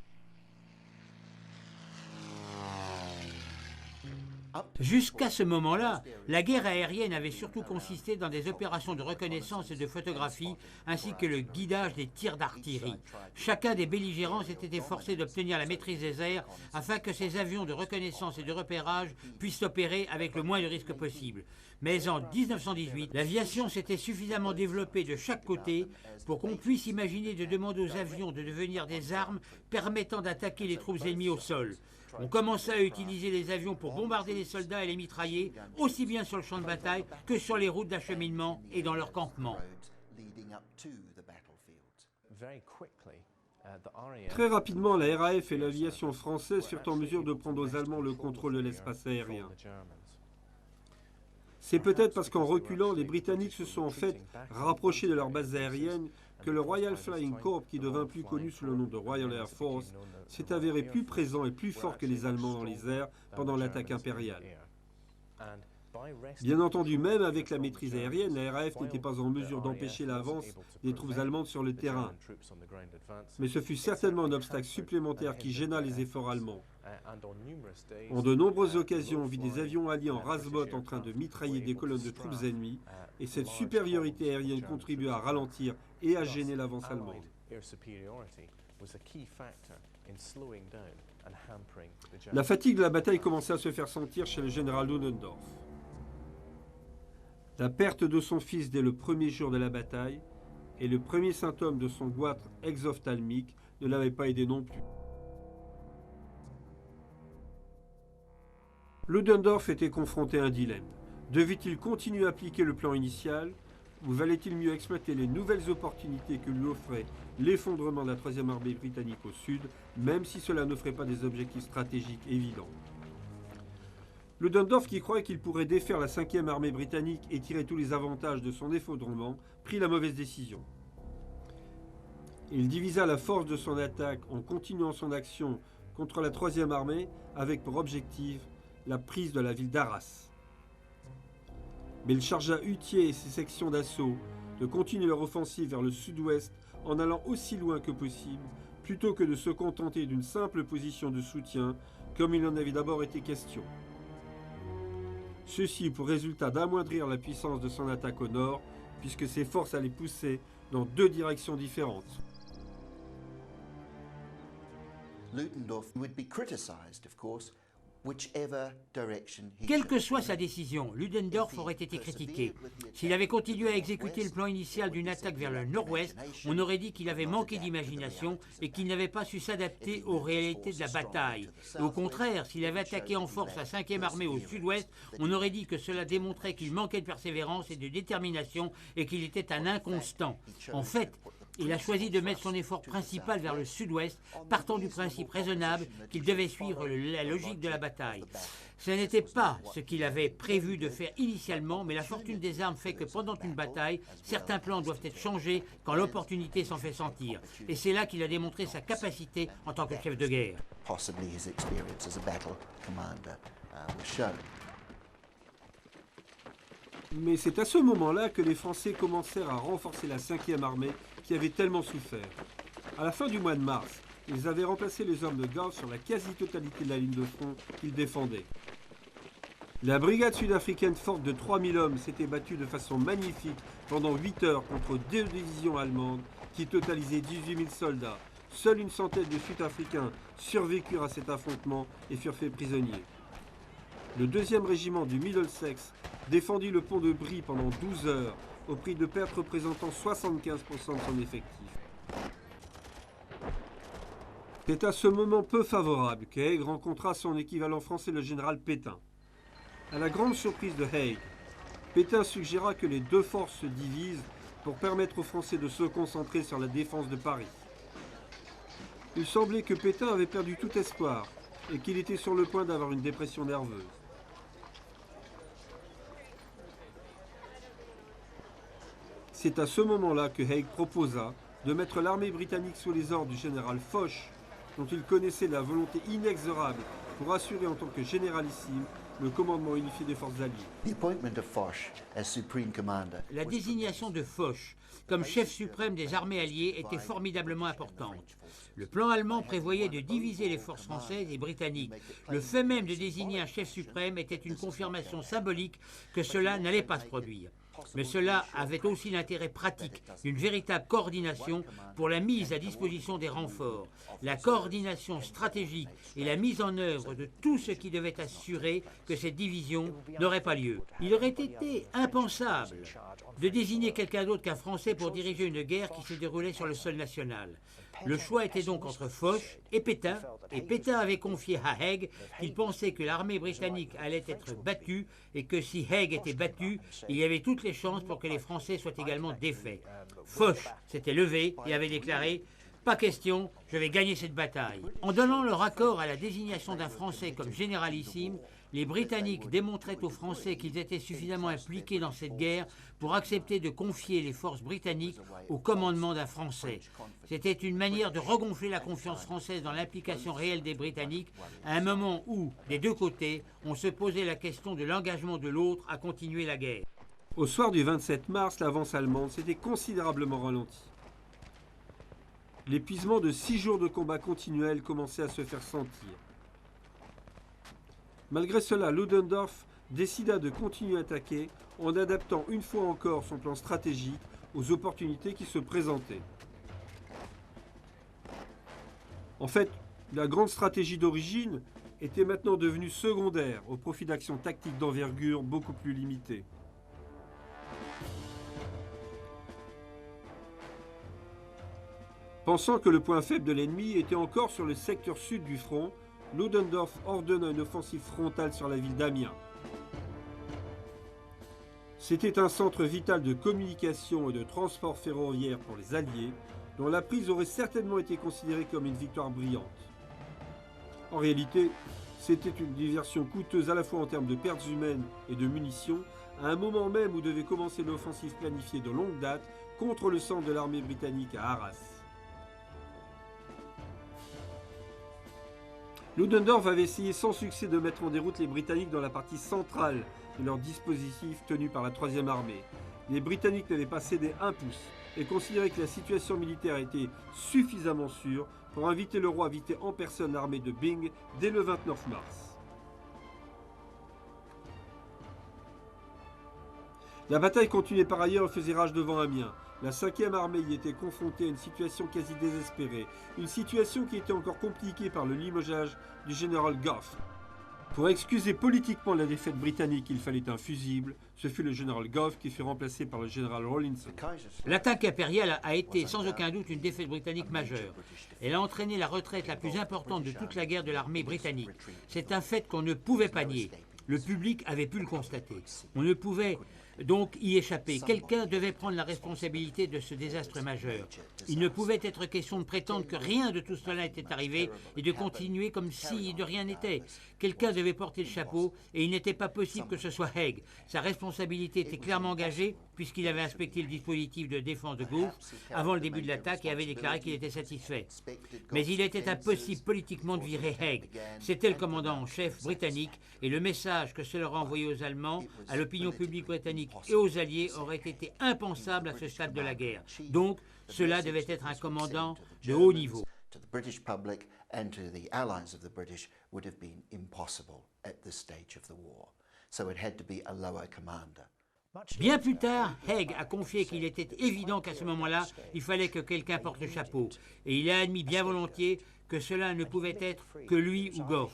Jusqu'à ce moment-là, la guerre aérienne avait surtout consisté dans des opérations de reconnaissance et de photographie, ainsi que le guidage des tirs d'artillerie. Chacun des belligérants s'était efforcé d'obtenir la maîtrise des airs afin que ces avions de reconnaissance et de repérage puissent opérer avec le moins de risques possible. Mais en 1918, l'aviation s'était suffisamment développée de chaque côté pour qu'on puisse imaginer de demander aux avions de devenir des armes permettant d'attaquer les troupes ennemies au sol. On commença à utiliser les avions pour bombarder les soldats et les mitrailler, aussi bien sur le champ de bataille que sur les routes d'acheminement et dans leurs campements. Très rapidement, la RAF et l'aviation française furent en mesure de prendre aux Allemands le contrôle de l'espace aérien. C'est peut-être parce qu'en reculant, les Britanniques se sont en fait rapprochés de leurs bases aériennes que le Royal Flying Corps, qui devint plus connu sous le nom de Royal Air Force, s'est avéré plus présent et plus fort que les Allemands dans les airs pendant l'attaque impériale. Bien entendu, même avec la maîtrise aérienne, la RAF n'était pas en mesure d'empêcher l'avance des troupes allemandes sur le terrain. Mais ce fut certainement un obstacle supplémentaire qui gêna les efforts allemands. En de nombreuses occasions, on vit des avions alliés en rase-botte en train de mitrailler des colonnes de troupes ennemies, et cette supériorité aérienne contribua à ralentir et à gêner l'avance allemande. La fatigue de la bataille commençait à se faire sentir chez le général Ludendorff. La perte de son fils dès le premier jour de la bataille et le premier symptôme de son goitre exophthalmique ne l'avaient pas aidé non plus. Ludendorff était confronté à un dilemme. Devait-il continuer à appliquer le plan initial ou valait-il mieux exploiter les nouvelles opportunités que lui offrait l'effondrement de la 3e armée britannique au sud, même si cela n'offrait pas des objectifs stratégiques évidents? Ludendorff, qui croyait qu'il pourrait défaire la 5e armée britannique et tirer tous les avantages de son effondrement, prit la mauvaise décision. Il divisa la force de son attaque en continuant son action contre la 3e armée avec pour objectif la prise de la ville d'Arras. Mais il chargea Hutier et ses sections d'assaut de continuer leur offensive vers le sud-ouest en allant aussi loin que possible, plutôt que de se contenter d'une simple position de soutien, comme il en avait d'abord été question. Ceci eut pour résultat d'amoindrir la puissance de son attaque au nord, puisque ses forces allaient pousser dans 2 directions différentes. Ludendorff would be criticized, of course, Quelle que soit sa décision, Ludendorff aurait été critiqué. S'il avait continué à exécuter le plan initial d'une attaque vers le nord-ouest, on aurait dit qu'il avait manqué d'imagination et qu'il n'avait pas su s'adapter aux réalités de la bataille. Et au contraire, s'il avait attaqué en force la 5e armée au sud-ouest, on aurait dit que cela démontrait qu'il manquait de persévérance et de détermination et qu'il était un inconstant. En fait, il a choisi de mettre son effort principal vers le sud-ouest, partant du principe raisonnable qu'il devait suivre la logique de la bataille. Ce n'était pas ce qu'il avait prévu de faire initialement, mais la fortune des armes fait que pendant une bataille, certains plans doivent être changés quand l'opportunité s'en fait sentir. Et c'est là qu'il a démontré sa capacité en tant que chef de guerre. Mais c'est à ce moment-là que les Français commencèrent à renforcer la 5e armée qui avait tellement souffert. À la fin du mois de mars, ils avaient remplacé les hommes de Gauss sur la quasi-totalité de la ligne de front qu'ils défendaient. La brigade sud-africaine forte de 3000 hommes s'était battue de façon magnifique pendant 8 heures contre 2 divisions allemandes qui totalisaient 18 000 soldats. Seule une centaine de Sud-Africains survécurent à cet affrontement et furent faits prisonniers. Le 2e régiment du Middlesex défendit le pont de Brie pendant 12 heures, au prix de pertes représentant 75% de son effectif. C'est à ce moment peu favorable que Haig rencontra son équivalent français, le général Pétain. À la grande surprise de Haig, Pétain suggéra que les 2 forces se divisent pour permettre aux Français de se concentrer sur la défense de Paris. Il semblait que Pétain avait perdu tout espoir et qu'il était sur le point d'avoir une dépression nerveuse. C'est à ce moment-là que Haig proposa de mettre l'armée britannique sous les ordres du général Foch, dont il connaissait la volonté inexorable pour assurer en tant que généralissime le commandement unifié des forces alliées. La désignation de Foch comme chef suprême des armées alliées était formidablement importante. Le plan allemand prévoyait de diviser les forces françaises et britanniques. Le fait même de désigner un chef suprême était une confirmation symbolique que cela n'allait pas se produire. Mais cela avait aussi l'intérêt pratique d'une véritable coordination pour la mise à disposition des renforts, la coordination stratégique et la mise en œuvre de tout ce qui devait assurer que cette division n'aurait pas lieu. Il aurait été impensable de désigner quelqu'un d'autre qu'un Français pour diriger une guerre qui se déroulait sur le sol national. Le choix était donc entre Foch et Pétain avait confié à Haig qu'il pensait que l'armée britannique allait être battue et que si Haig était battu, il y avait toutes les chances pour que les Français soient également défaits. Foch s'était levé et avait déclaré « Pas question, je vais gagner cette bataille ». En donnant leur accord à la désignation d'un Français comme généralissime, les Britanniques démontraient aux Français qu'ils étaient suffisamment impliqués dans cette guerre pour accepter de confier les forces britanniques au commandement d'un Français. C'était une manière de regonfler la confiance française dans l'implication réelle des Britanniques à un moment où, des deux côtés, on se posait la question de l'engagement de l'autre à continuer la guerre. Au soir du 27 mars, l'avance allemande s'était considérablement ralentie. L'épuisement de 6 jours de combat continuels commençait à se faire sentir. Malgré cela, Ludendorff décida de continuer à attaquer en adaptant une fois encore son plan stratégique aux opportunités qui se présentaient. En fait, la grande stratégie d'origine était maintenant devenue secondaire au profit d'actions tactiques d'envergure beaucoup plus limitées. Pensant que le point faible de l'ennemi était encore sur le secteur sud du front, Ludendorff ordonna une offensive frontale sur la ville d'Amiens. C'était un centre vital de communication et de transport ferroviaire pour les Alliés, dont la prise aurait certainement été considérée comme une victoire brillante. En réalité, c'était une diversion coûteuse à la fois en termes de pertes humaines et de munitions, à un moment même où devait commencer l'offensive planifiée de longue date contre le centre de l'armée britannique à Arras. Ludendorff avait essayé sans succès de mettre en déroute les Britanniques dans la partie centrale de leur dispositif tenu par la 3e armée. Les Britanniques n'avaient pas cédé un pouce et considéraient que la situation militaire était suffisamment sûre pour inviter le roi à visiter en personne l'armée de Byng dès le 29 mars. La bataille continuait par ailleurs et faisait rage devant Amiens. La 5e armée y était confrontée à une situation quasi désespérée, une situation qui était encore compliquée par le limogeage du général Gough. Pour excuser politiquement la défaite britannique, il fallait un fusible. Ce fut le général Gough qui fut remplacé par le général Rawlinson. L'attaque impériale a été sans aucun doute une défaite britannique majeure. Elle a entraîné la retraite la plus importante de toute la guerre de l'armée britannique. C'est un fait qu'on ne pouvait pas nier. Le public avait pu le constater. On ne pouvait donc y échapper. Quelqu'un devait prendre la responsabilité de ce désastre majeur. Il ne pouvait être question de prétendre que rien de tout cela était arrivé et de continuer comme si de rien n'était. Quelqu'un devait porter le chapeau et il n'était pas possible que ce soit Haig. Sa responsabilité était clairement engagée puisqu'il avait inspecté le dispositif de défense de Gough avant le début de l'attaque et avait déclaré qu'il était satisfait. Mais il était impossible politiquement de virer Haig. C'était le commandant en chef britannique et le message que cela envoyé aux Allemands, à l'opinion publique britannique et aux Alliés aurait été impensable à ce stade de la guerre. Donc, cela devait être un commandant de haut niveau. Bien plus tard, Haig a confié qu'il était évident qu'à ce moment-là, il fallait que quelqu'un porte le chapeau. Et il a admis bien volontiers que cela ne pouvait être que lui ou Gough.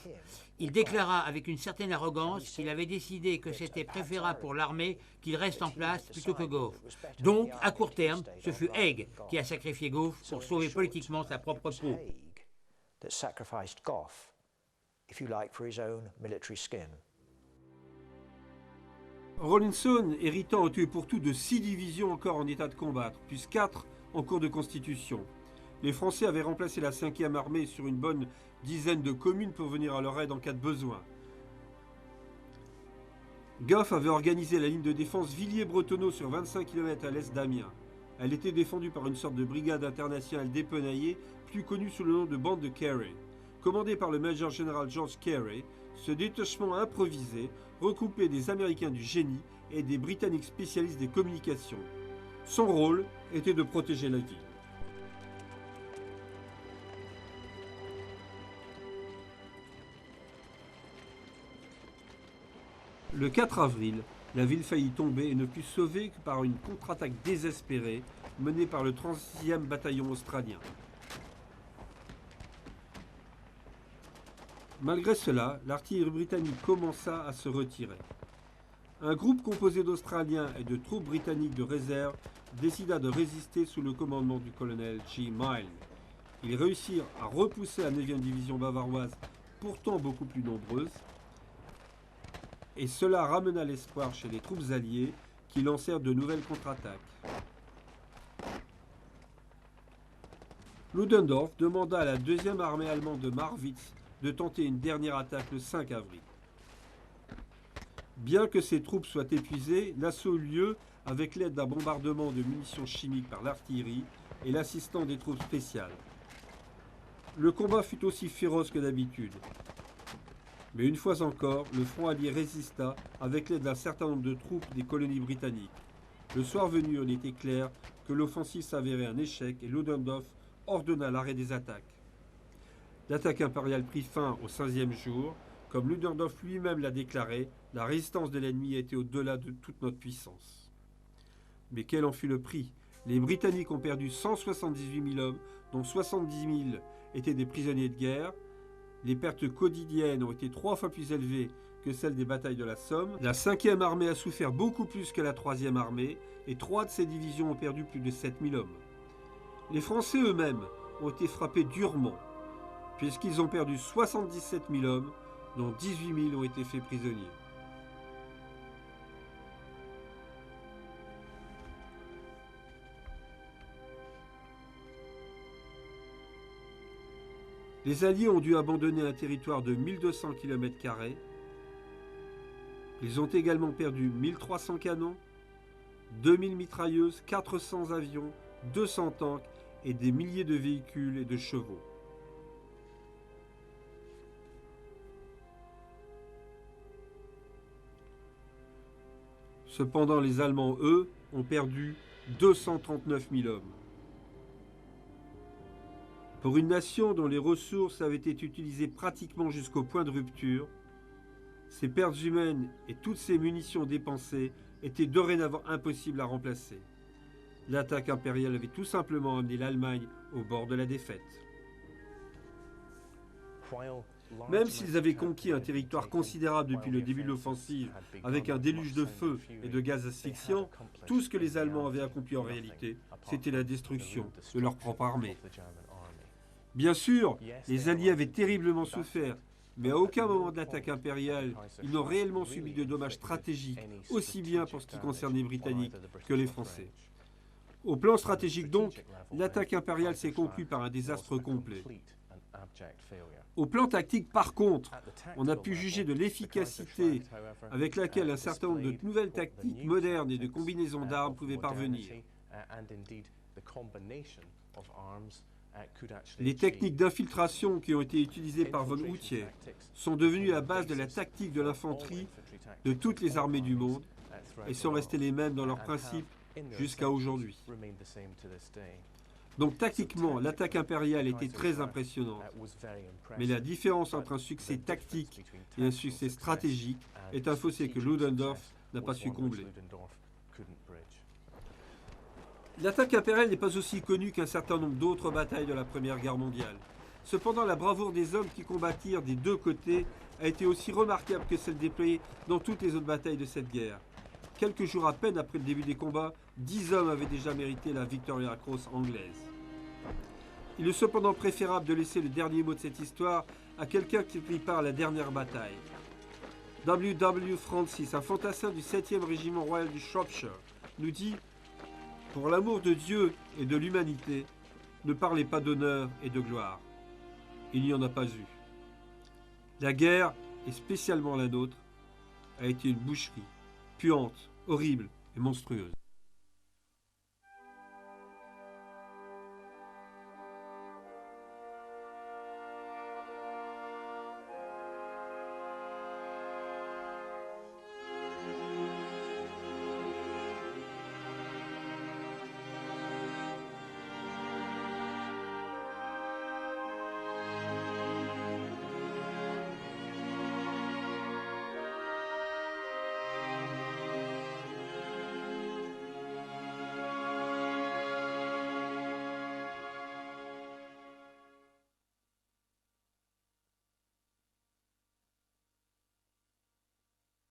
Il déclara avec une certaine arrogance qu'il avait décidé que c'était préférable pour l'armée qu'il reste en place plutôt que Gough. Donc, à court terme, ce fut Haig qui a sacrifié Gough pour sauver politiquement sa propre peau. Rawlinson, héritant en tout et pour tout de 6 divisions encore en état de combattre, plus 4 en cours de constitution. Les Français avaient remplacé la 5e armée sur une bonne dizaine de communes pour venir à leur aide en cas de besoin. Gough avait organisé la ligne de défense Villiers-Bretonneau sur 25 km à l'est d'Amiens. Elle était défendue par une sorte de brigade internationale dépenaillée, plus connue sous le nom de bande de Carey. Commandé par le major général George Carey, ce détachement improvisé regroupait des Américains du génie et des Britanniques spécialistes des communications. Son rôle était de protéger la ville. Le 4 avril, la ville faillit tomber et ne fut sauvée que par une contre-attaque désespérée menée par le 36e bataillon australien. Malgré cela, l'artillerie britannique commença à se retirer. Un groupe composé d'Australiens et de troupes britanniques de réserve décida de résister sous le commandement du colonel G. Milne. Ils réussirent à repousser la 9e division bavaroise, pourtant beaucoup plus nombreuse, et cela ramena l'espoir chez les troupes alliées qui lancèrent de nouvelles contre-attaques. Ludendorff demanda à la 2e armée allemande de Marwitz de tenter une dernière attaque le 5 avril. Bien que ses troupes soient épuisées, l'assaut eut lieu avec l'aide d'un bombardement de munitions chimiques par l'artillerie et l'assistance des troupes spéciales. Le combat fut aussi féroce que d'habitude. Mais une fois encore, le front allié résista avec l'aide d'un certain nombre de troupes des colonies britanniques. Le soir venu, il était clair que l'offensive s'avérait un échec et Ludendorff ordonna l'arrêt des attaques. L'attaque impériale prit fin au 15e jour. Comme Ludendorff lui-même l'a déclaré, la résistance de l'ennemi était au-delà de toute notre puissance. Mais quel en fut le prix? Les Britanniques ont perdu 178 000 hommes, dont 70 000 étaient des prisonniers de guerre. Les pertes quotidiennes ont été 3 fois plus élevées que celles des batailles de la Somme. La 5e armée a souffert beaucoup plus que la 3e armée, et 3 de ses divisions ont perdu plus de 7 000 hommes. Les Français eux-mêmes ont été frappés durement, puisqu'ils ont perdu 77 000 hommes, dont 18 000 ont été faits prisonniers. Les Alliés ont dû abandonner un territoire de 1200 km². Ils ont également perdu 1300 canons, 2000 mitrailleuses, 400 avions, 200 tanks et des milliers de véhicules et de chevaux. Cependant, les Allemands, eux, ont perdu 239 000 hommes. Pour une nation dont les ressources avaient été utilisées pratiquement jusqu'au point de rupture, ces pertes humaines et toutes ces munitions dépensées étaient dorénavant impossibles à remplacer. L'attaque impériale avait tout simplement amené l'Allemagne au bord de la défaite. Même s'ils avaient conquis un territoire considérable depuis le début de l'offensive, avec un déluge de feu et de gaz asphyxiants, tout ce que les Allemands avaient accompli en réalité, c'était la destruction de leur propre armée. Bien sûr, les Alliés avaient terriblement souffert, mais à aucun moment de l'attaque impériale, ils n'ont réellement subi de dommages stratégiques, aussi bien pour ce qui concerne les Britanniques que les Français. Au plan stratégique donc, l'attaque impériale s'est conclue par un désastre complet. Au plan tactique, par contre, on a pu juger de l'efficacité avec laquelle un certain nombre de nouvelles tactiques modernes et de combinaisons d'armes pouvaient parvenir. Les techniques d'infiltration qui ont été utilisées par von Hutier sont devenues la base de la tactique de l'infanterie de toutes les armées du monde et sont restées les mêmes dans leurs principes jusqu'à aujourd'hui. Donc tactiquement, l'attaque impériale était très impressionnante. Mais la différence entre un succès tactique et un succès stratégique est un fossé que Ludendorff n'a pas su combler. L'attaque impériale n'est pas aussi connue qu'un certain nombre d'autres batailles de la Première Guerre mondiale. Cependant, la bravoure des hommes qui combattirent des deux côtés a été aussi remarquable que celle déployée dans toutes les autres batailles de cette guerre. Quelques jours à peine après le début des combats, 10 hommes avaient déjà mérité la Victoria Cross anglaise. Il est cependant préférable de laisser le dernier mot de cette histoire à quelqu'un qui prépare la dernière bataille. W. Francis, un fantassin du 7e régiment royal du Shropshire, nous dit « Pour l'amour de Dieu et de l'humanité, ne parlez pas d'honneur et de gloire. Il n'y en a pas eu. La guerre, et spécialement la nôtre, a été une boucherie, puante, horrible et monstrueuse. »